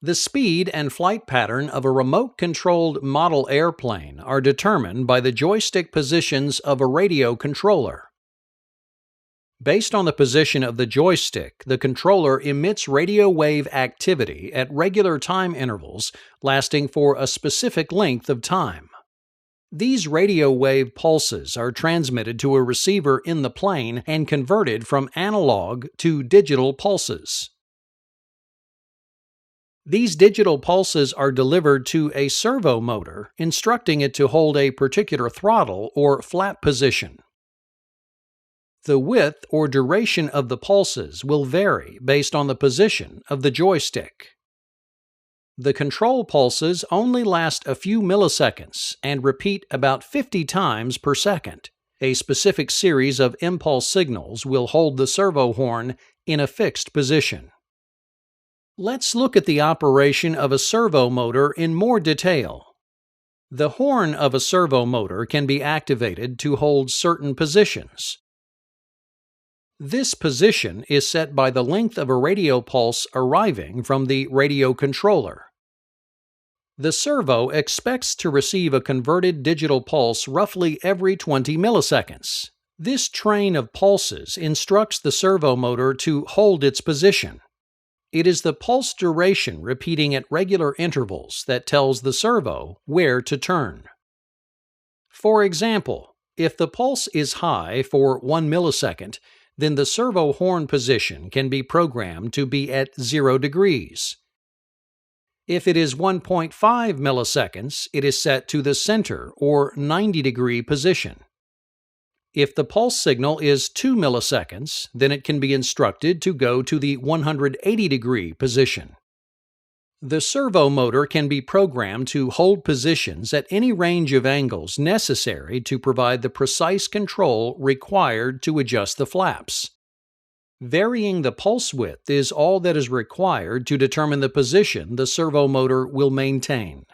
The speed and flight pattern of a remote-controlled model airplane are determined by the joystick positions of a radio controller. Based on the position of the joystick, the controller emits radio wave activity at regular time intervals lasting for a specific length of time. These radio wave pulses are transmitted to a receiver in the plane and converted from analog to digital pulses. These digital pulses are delivered to a servomotor, instructing it to hold a particular throttle or flap position. The width or duration of the pulses will vary based on the position of the joystick. The control pulses only last a few milliseconds and repeat about 50 times per second. A specific series of impulse signals will hold the servo horn in a fixed position. Let's look at the operation of a servomotor in more detail. The horn of a servomotor can be activated to hold certain positions. This position is set by the length of a radio pulse arriving from the radio controller. The servo expects to receive a converted digital pulse roughly every 20 milliseconds. This train of pulses instructs the servomotor to hold its position. It is the pulse duration repeating at regular intervals that tells the servo where to turn. For example, if the pulse is high for 1 millisecond, then the servo horn position can be programmed to be at 0 degrees. If it is 1.5 milliseconds, it is set to the center or 90-degree position. If the pulse signal is 2 milliseconds, then it can be instructed to go to the 180-degree position. The servomotor can be programmed to hold positions at any range of angles necessary to provide the precise control required to adjust the flaps. Varying the pulse width is all that is required to determine the position the servomotor will maintain.